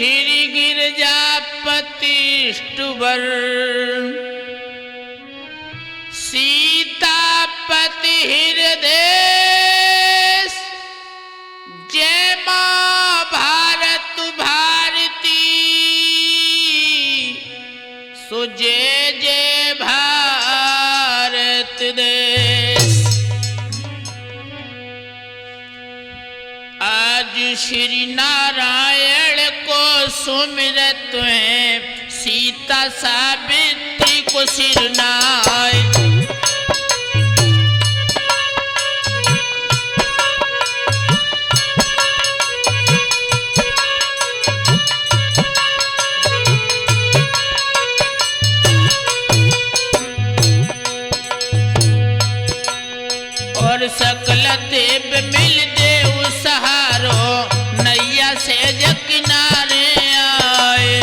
श्री गिरजापति ष्टुबर सीतापति हृदय जय मां भारत भारती सो जय जय भारत देश। आज श्री नारायण को सुमिरत है सीता सावित्री को सिर नाय। और सकल देव मिल देव सहारो नैया से जग किनारे आए।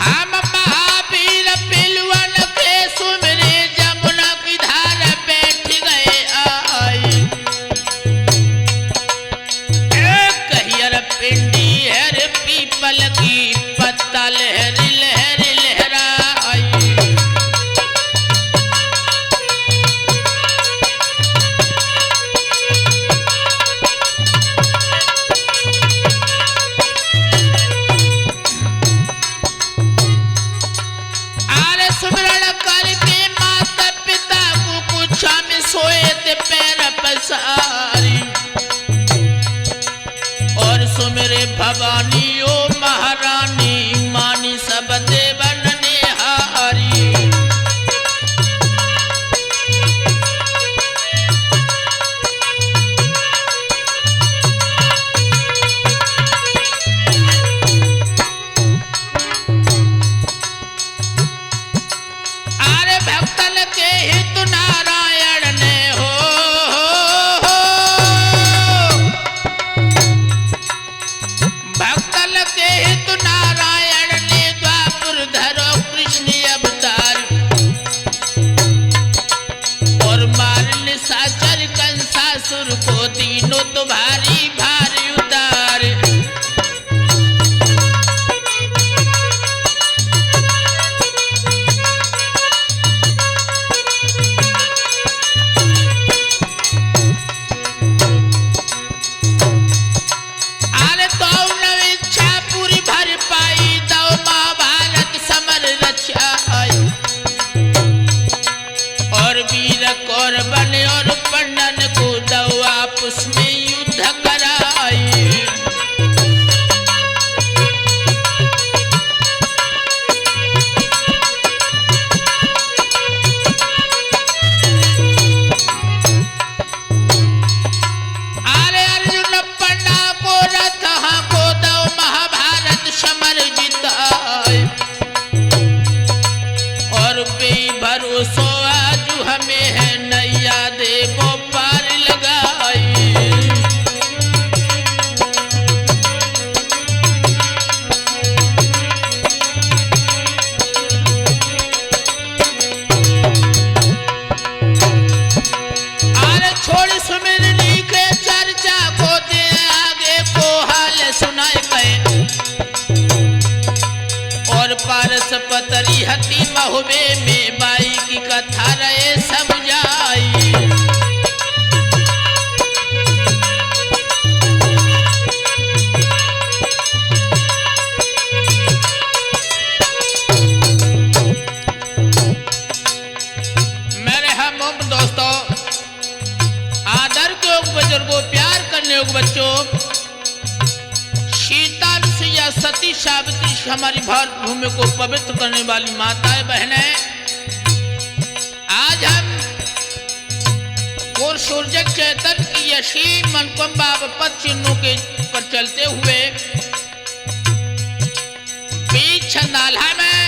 हम महावीर पिलवन के सुमिरे जमुना की धार बैठ गए आई। कहियर पिंडी हर पीपल की पत्ता लहर लहर लहराई। आरे सुमिरन करके माता पिता को कुछा में सोए ते पैर पसारी। और सुमिरे भवानी ओ महारानी मानी सब देवन ने हारी। आरे भक्तन के हित नारायण ने हो भक्तन के हित नारायण ने द्वापर धरो कृष्ण अवतार। और मारन साचर कंसासुर को तीनों तो भारी भारी उतार। आरे तो नव इच्छा पूरी भर पाई दो महाभारत समर रचाई। और वीर कौर बने और पंडन को दो आपस में युद्ध कराई। आरे अर्जुन पन्ना को रथ को दो महाभारत समर जिताए। और बे भरोसो आज हमें है नैया देवो पार लगाई। आरे छोड़ सुमिरनी के चर्चा को दे आगे को हाल सुनाए गए। और पारस पतरी हती महुबे में बाई की कथा रहे समझाई। मेरे हम दोस्तों आदर के योग बुजुर्गों प्यार करने योग बच्चों सीता या सती सावित्री हमारी भारत भूमि को पवित्र करने वाली माताएं बहनें आज हम और सूर्य चैतन्य की यशी मनकुंबा पद चिन्हों के पर चलते हुए बीच छंदाला में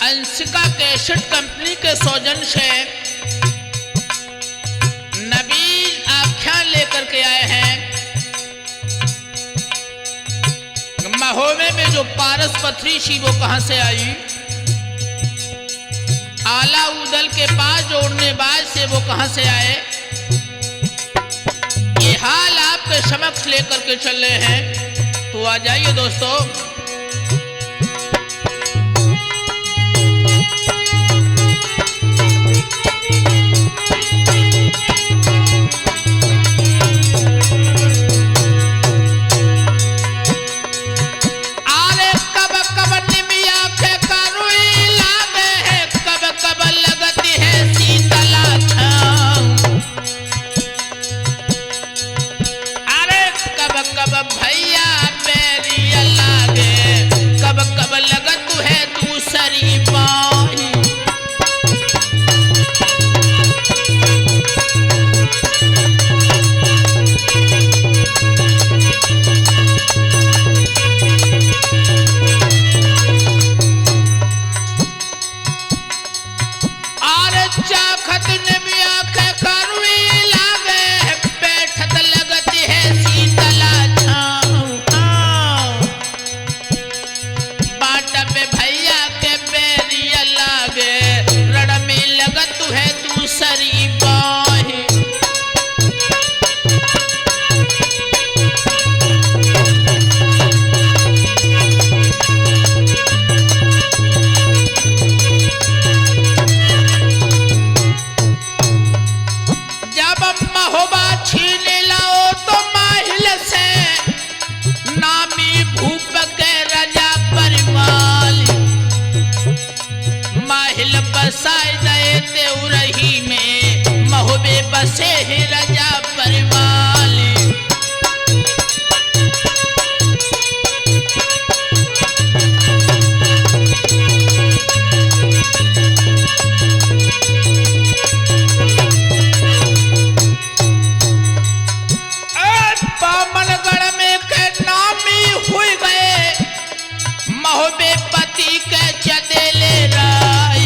अंशिका कैसेट कंपनी के सौजन्य से नवीन आख्यान लेकर के आए हैं। जो पारस पथरी सी वो कहां से आई? आला उदल के पास जो उड़नेबाज से वो कहां से आए? ये हाल आपके समक्ष लेकर के चल रहे हैं, तो आ जाइए दोस्तों। बसे ही राजा परिवाले। बामनगढ़ में के नामी हुई गए महोबे पति के चदेले राय।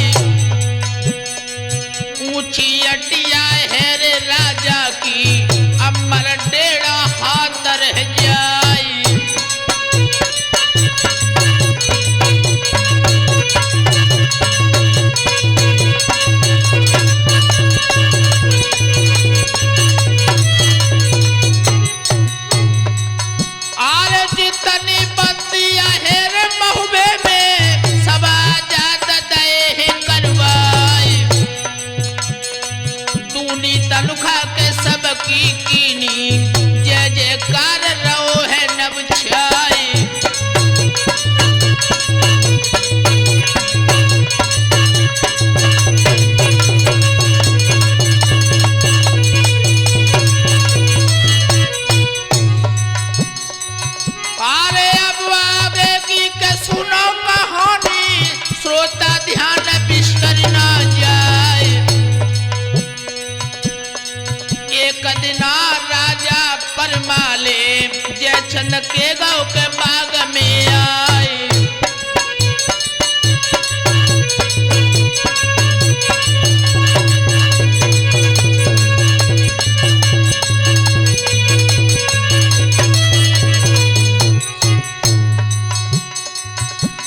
ऊंची अटिया है रे राजा की अमर डेढ़ा हाथ रह जाए। जितनी बंदिया है रे महुबे में सब आजाद दे करवाई। दूनी तनुखा के सबकी कीनी जय जयकार रहो है नव छाई। राजा परमाले जय चंद के गाँव के बाग में आए।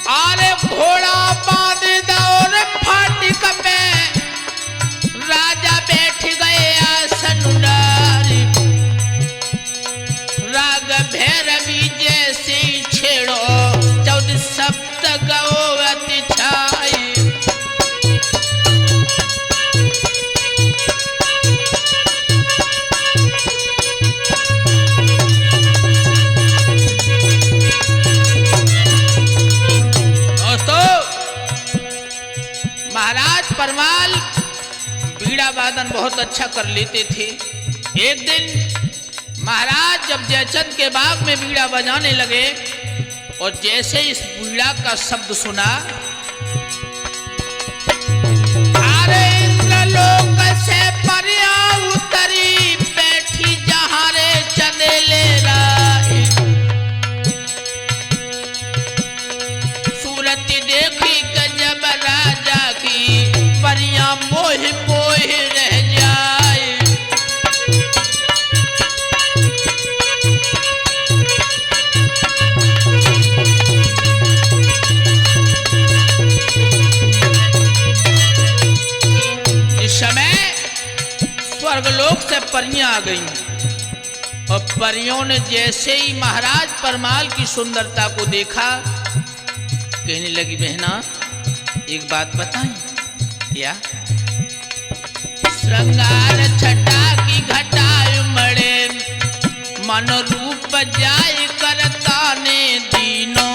अरे घोड़ा बांध दौर फाटिक पे राजा बैठ गए आसन डारी। राग भैरवी जैसे छेड़ो 14 सप्त गो अति छाई। दोस्तों, महाराज परमाल बीड़ा वादन बहुत अच्छा कर लेते थे। एक दिन महाराज जब जयचंद के बाग में बीड़ा बजाने लगे और जैसे इस बीड़ा का शब्द सुना, अरे इंद्रलोक से परिया उतरी बैठी जहां रे चंदेले राही। सूरत देखी गजब राजा की परिया मोह मोह रह जाए। स्वर्गलोक से परियां आ गईं और परियों ने जैसे ही महाराज परमाल की सुंदरता को देखा, कहने लगी बहना एक बात बताएं क्या? श्रृंगार छटा की घटाय मड़े, मन रूप जाय करता ने दीनो,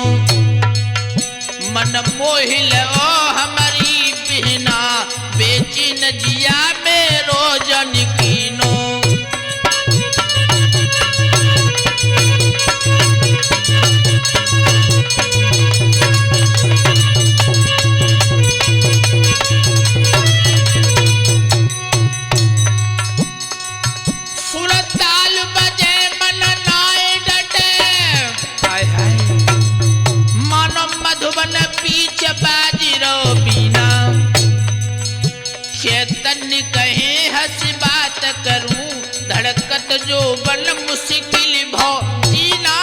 मन मोहिल ओ हमारी बहना, बेची न जिया में रोजन कीनो। चैतन्य कहे हंस बात करूं, धड़कत जो बन मुश्किल भौ जीना।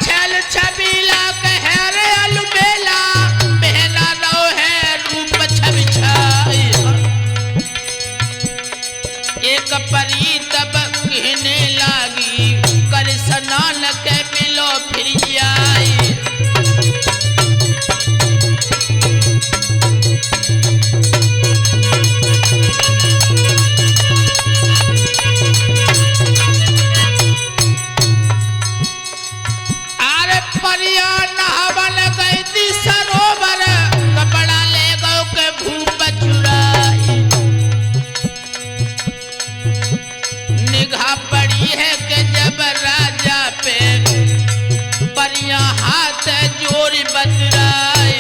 छल छबीला कहे रे अलबेला, बहना रो है रूप छवि छाई। एक परी तब कहने लागी, कर स्नान के मिलो फिर जाए। अरे परिया नहावन गई थी सरोवर, कपड़ा ले गो के भूप चुराई। निगाह पड़ी है कि जब राजा पे परियां हाथ जोड़ बतराए।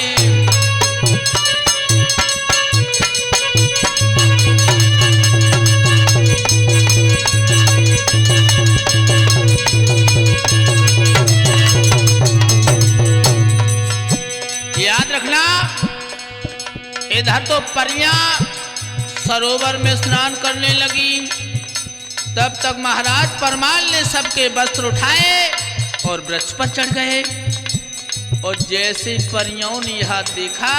याद रखना, इधर तो परियां सरोवर में स्नान करने लगी, तब तक महाराज परमाल ने सबके वस्त्र उठाए और वृक्ष पर चढ़ गए। और जैसे परियों ने यह देखा,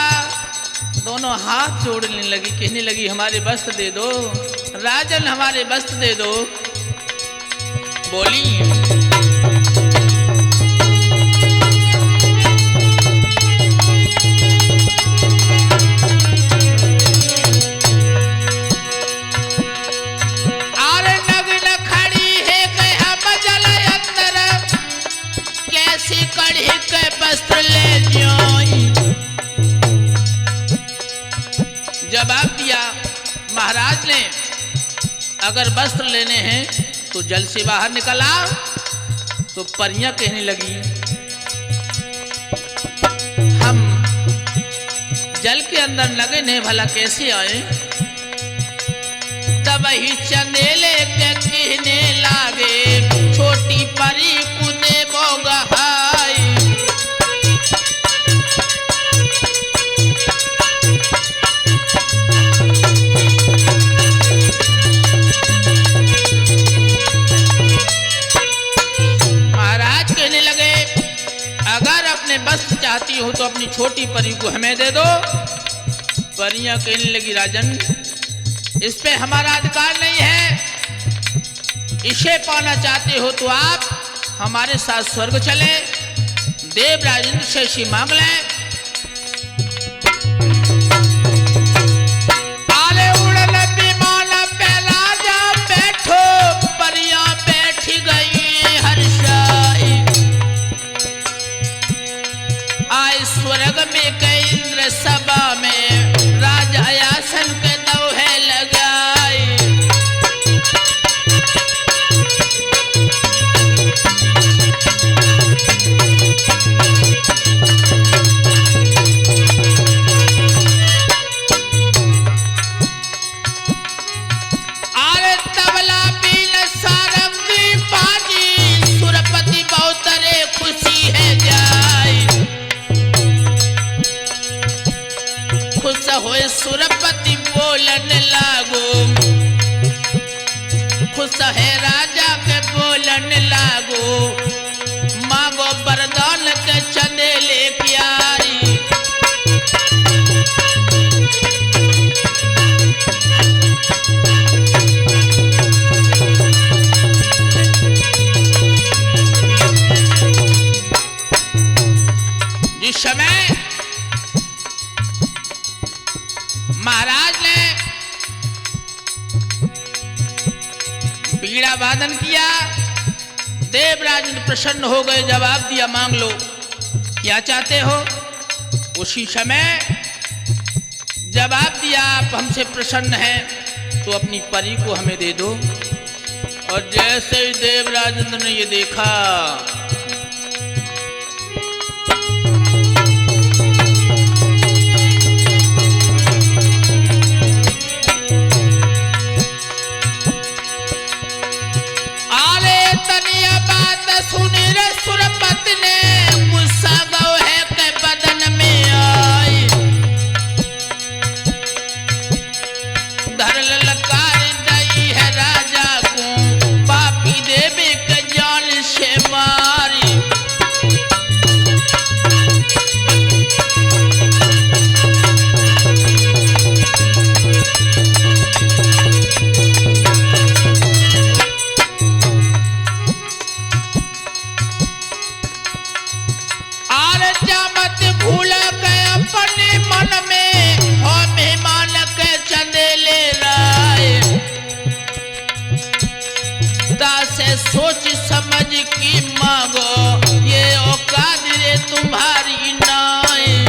दोनों हाथ जोड़ने लगी, कहने लगी हमारे वस्त्र दे दो राजन, हमारे वस्त्र दे दो। बोली वस्त्र ले जाई। जवाब दिया महाराज ने, अगर वस्त्र लेने हैं तो जल से बाहर निकल आओ। तो परियां कहने लगी हम जल के अंदर लगे नहीं, भला कैसे आए? तब ही चंदेले के कहने लागे, छोटी परी कुदे बोगहाई। वस्त्र चाहती हो तो अपनी छोटी परी को हमें दे दो। परियां कहने लगी राजन, इस पे हमारा अधिकार नहीं है, इसे पाना चाहते हो तो आप हमारे साथ स्वर्ग चले, देव राजेंद्र से इसे मांग लें। आले उड़न विमान पे राजा बैठो, परियां बैठ गई हर्षाई। आए स्वर्ग में के इंद्र सभा में, राजा आसन के दोहे लगाए। सहे राजा के बोलन लागो, मांगो वरदान के चंदेले प्यारी। जिस समय महाराज ने बीड़ा वादन किया, देवराज ने प्रसन्न हो गए, जवाब दिया मांग लो क्या चाहते हो। उसी समय जवाब दिया आप हमसे प्रसन्न हैं तो अपनी परी को हमें दे दो। और जैसे ही देवराजेंद्र ने ये देखा, सुनी रे सुरपति ने गुस्सा गौ है के बदन में आई, धर ललकार दई है राजा को, पापी देवी के जान से मारी। भूल के अपने मन में हो मेहमान के चंदेले लाए, तासे सोच समझ की मांगो, ये औकात रे तुम्हारी नाई।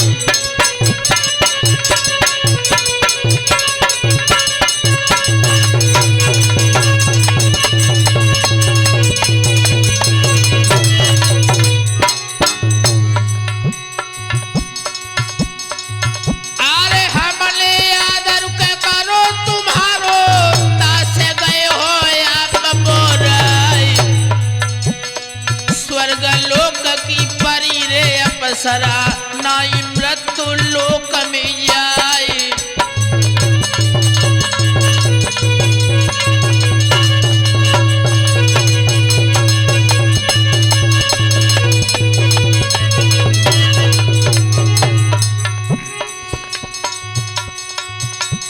सरा नाई मृत्यु लोक में जाए।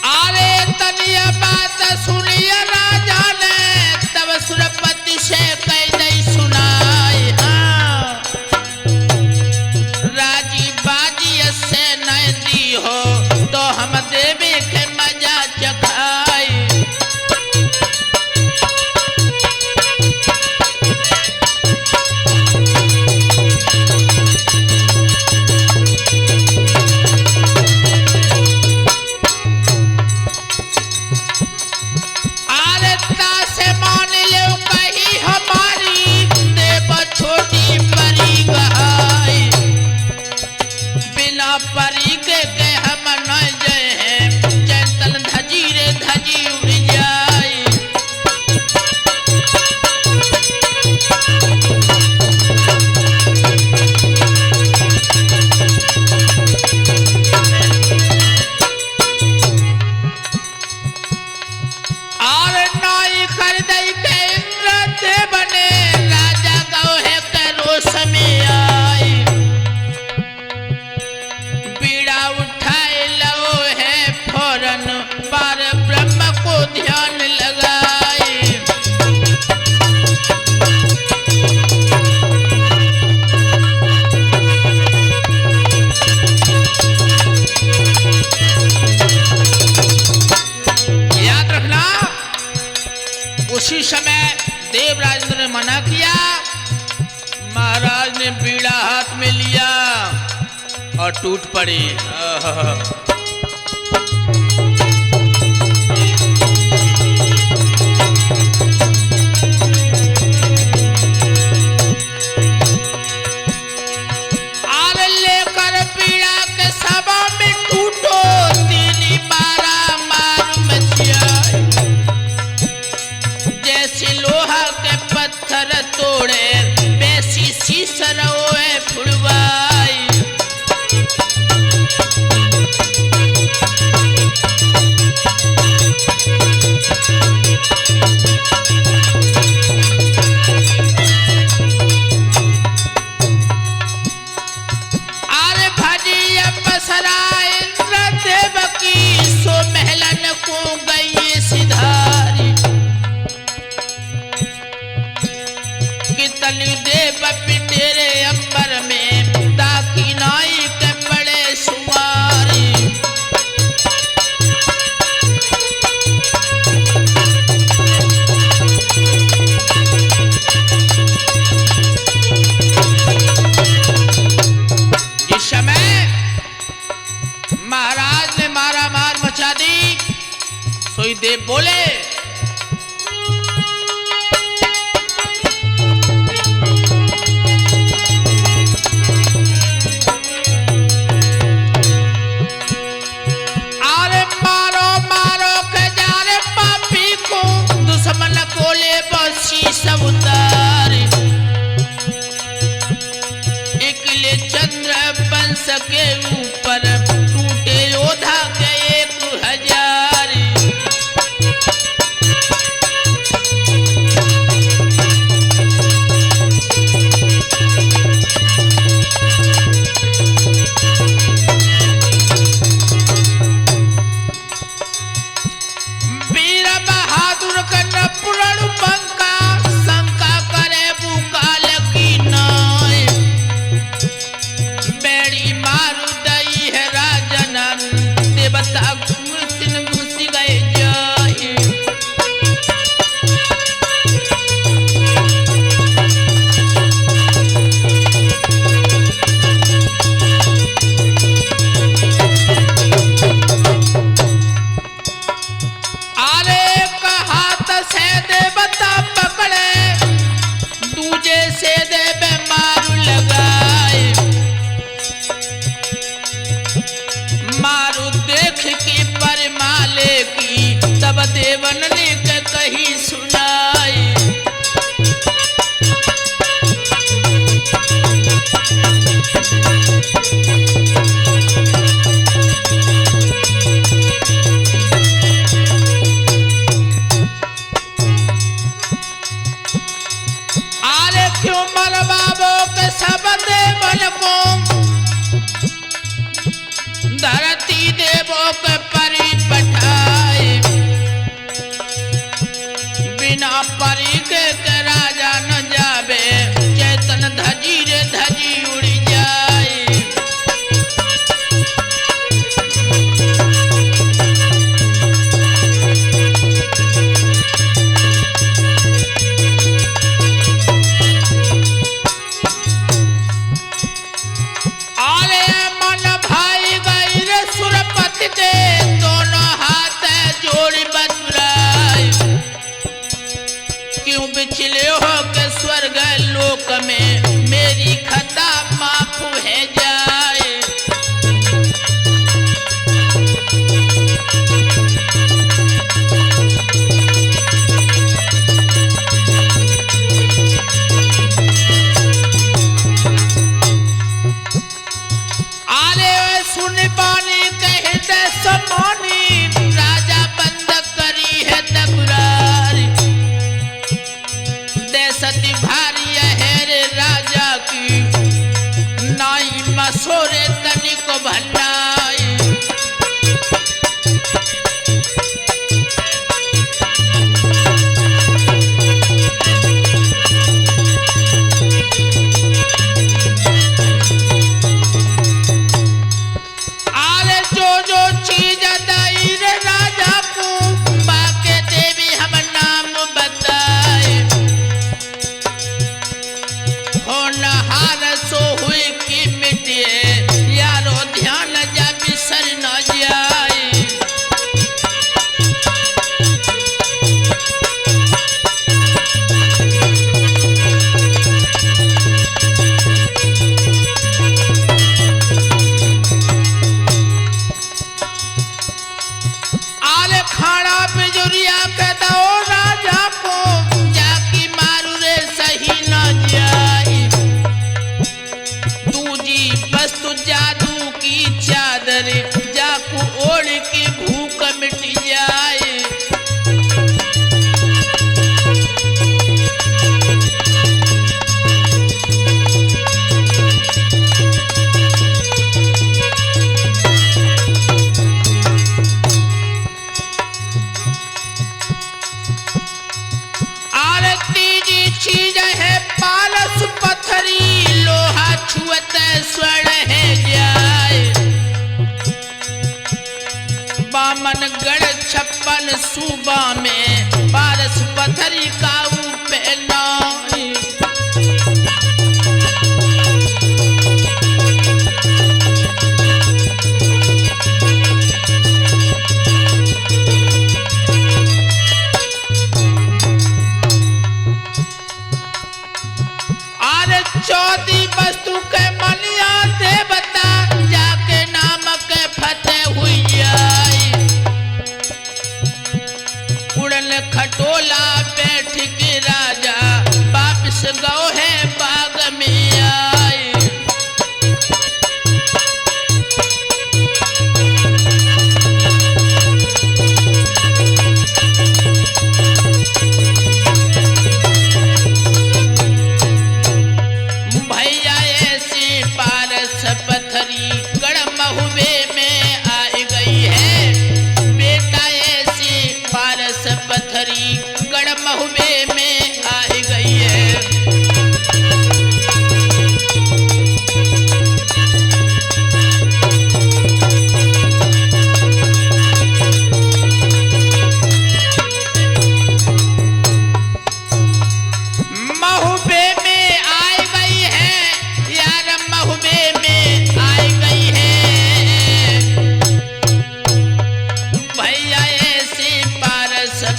अरे तनिया बात सुनिए राजा ने, तब सुरपति से कह दई सुनाई। से नहीं दी हो तो हम देवी के मजा चखाई। आरता से मान लो कही हमारी, देव छोटी परी गहाई, बिना परी के हम न जय हैं, चैतन धजी रे धजी उड़ जाए। और नाई कर दई के इंद्र देव ने, राजा गौ है के रोष में आई, उठाए लो है फौरन पर ब्रह्म को ध्यान लगाए। याद रखना, उसी समय देवराजेंद्र ने मना किया, महाराज ने बीड़ा हाथ में लिया और टूट पड़ी। आर लेकर पीड़ा के सभा में टूटो, तीनी मारा मार मचिया, जैसे लोहा के पत्थर तोड़े, वैसी शीशर ओए फुड़वाई। बपी तेरे अंबर में ताकि नाई के पड़े सुमारी। जिस समय महाराज ने मारा मार मचा दी, सोई देव बोले अरे मारो मारो के जा रे पापी को, दुश्मन को ले बसी सब उतार। इकले चंद्र वंश के ऊपर टूटे योद्धा के 1000। वीर बहादुर कन्न पुरण पंका, शंका करे बुकाल की नाय। बेड़ी मारू दई है राजन, देवता कुर्सिन घुस गए जाए। अरे एक हाथ से देवता पकड़े, दूजे से देव मारू लगाए। मारू देख की परमाले की, तब देवन ने कही सुनाई। अरे क्यों मरवाबो के सब देवन को, धरती देवो के परी पठाए। बिना परी के राजा न जावे, चैतन धजी रे धजी उड़ी जाए। अरे मन भाई गई रे सुरपति के, दोनों हाथ जोड़ी बतुराए। क्यों बिचले हो के स्वर्ग लोक में, मेरी खता माफ है जाए। अरे सुन बानी कहे दे समानी, राजा बंद करी है तकरार। देसती भारी है रे राजा की, नाई मसोरे तनिक भंडाई। पानगढ़ 56 सूबा में पारस पथरी काऊ पहनाई। चौथी वस्तु के मनिया देवता जाके नाम के फतेह हुई जाई। उड़न खटोला बैठ के राजा वापिस गौ है बाग में आई। पथरी गढ़ महुबे में आई गई है। बेटा ऐसी पारस पथरी गढ़ महुबे में आई गई है। महुबे में आई गई है यार, महुबे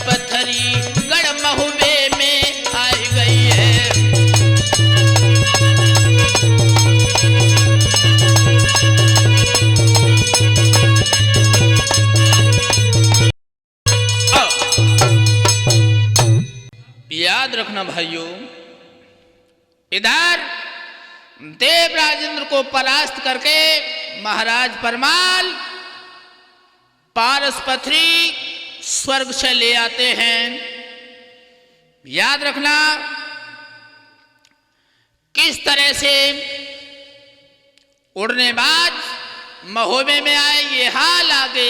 पथरी गढ़ महुबे में आई गई है। याद रखना भाइयों, इधर देव राजेंद्र को परास्त करके महाराज परमाल पारस पथरी स्वर्ग से ले आते हैं। याद रखना किस तरह से उड़ने बाद महोबे में आए, ये हाल आगे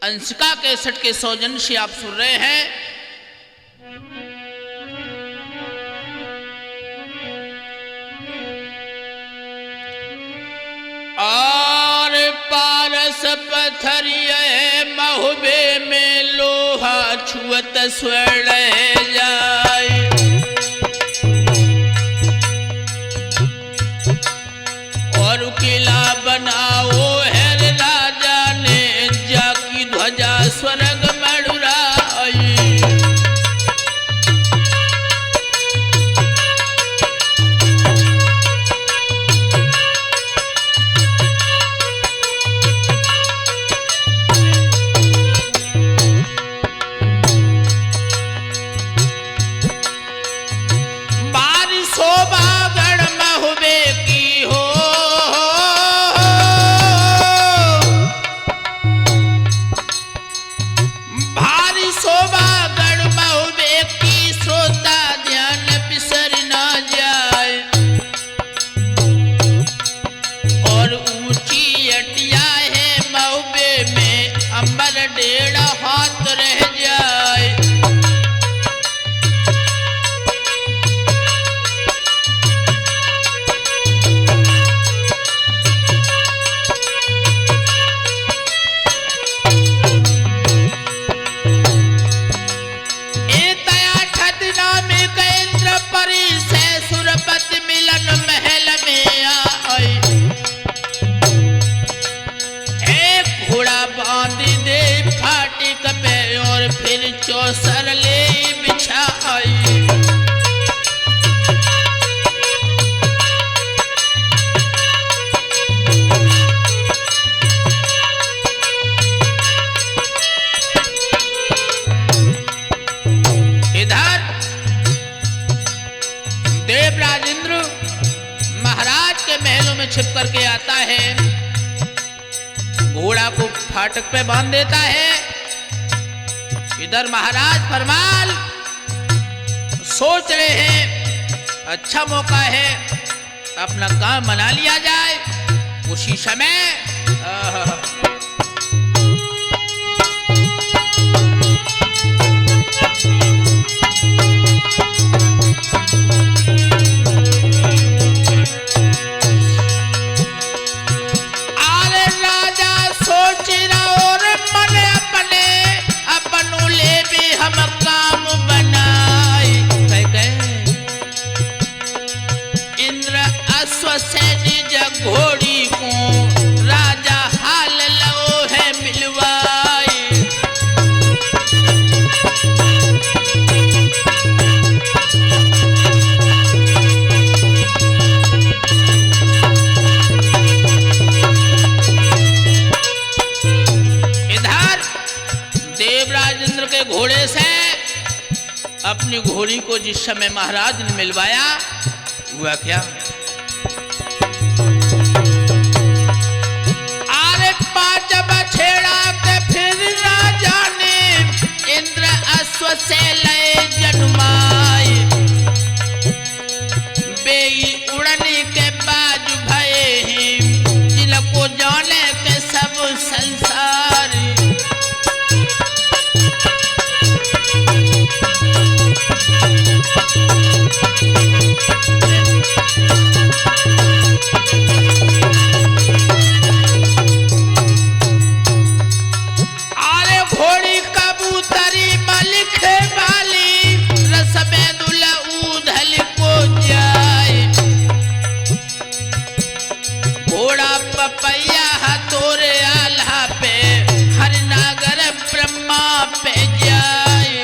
अंशिका कैसेट के सौजन्य से आप सुन रहे हैं। और पारस पथरिया महुबे में लोहा छुअत स्वर्ण जाए। और किला बनाओ है राजा ने जाकी ध्वजा स्वर्ग में उड़ाई। चौसर ले बिछाई। इधर देव राजेंद्र महाराज के महलों में छिप करके आता है, घोड़ा को फाटक पे बांध देता है। इधर महाराज परमाल सोच रहे हैं अच्छा मौका है, अपना काम बना लिया जाए। उसी समय आरे राजा सोच रहा और मन अपनी घोड़ी को जिस समय महाराज ने मिलवाया, हुआ क्या? अरे 5 बछेड़ा के फिर राजा ने इंद्र अश्व से लय जन्माए, बेई उड़ने के बाज भये हैं, जिनको जाने के सब संसार। पपैया हथोरे आल्हा पे, हर नागर ब्रह्मा पे जाए।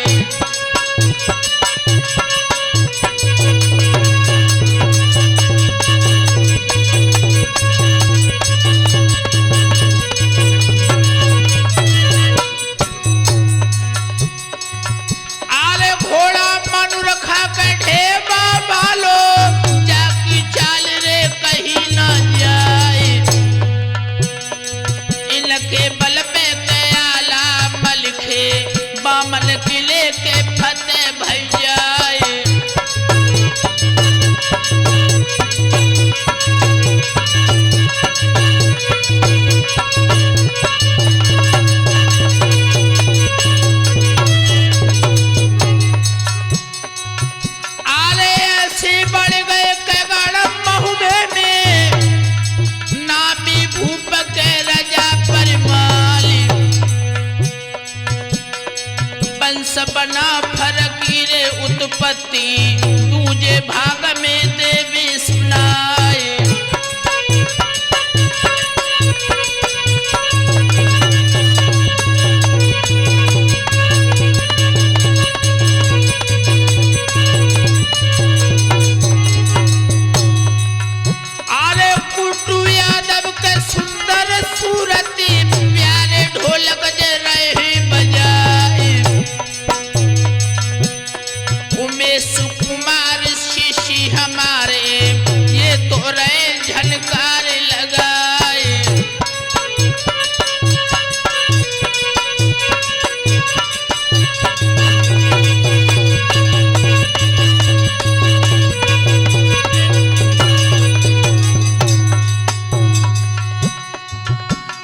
आरे घोड़ा मनु रखा के ढेबा बालो, जाकी चाल रे कहीं ना जाए। के बल पे कयाला मलखे, बामन किले के फतेह भई जाए। आले ऐसे बढ़ गए कगड़ महुबे में, नामी भूप के राजा परिमाली। वंश बना फरकीरे उत्पत्ति, दूजे भाग में देवी सुनाए। आरे कुटू यादव के सुंदर सूरती, प्यारे ढोलक जे रहे बजाए। उमेश कुमार शिशी हमारे, ये तो रहे झनकार लगाए।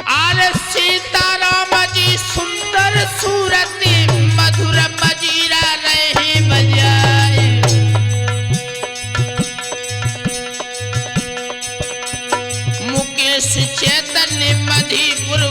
आरे सीताराम जी सुंदर सूरती, मधुर मजीरा रहे बजाए। मुकेश चैतन्य मधीपुर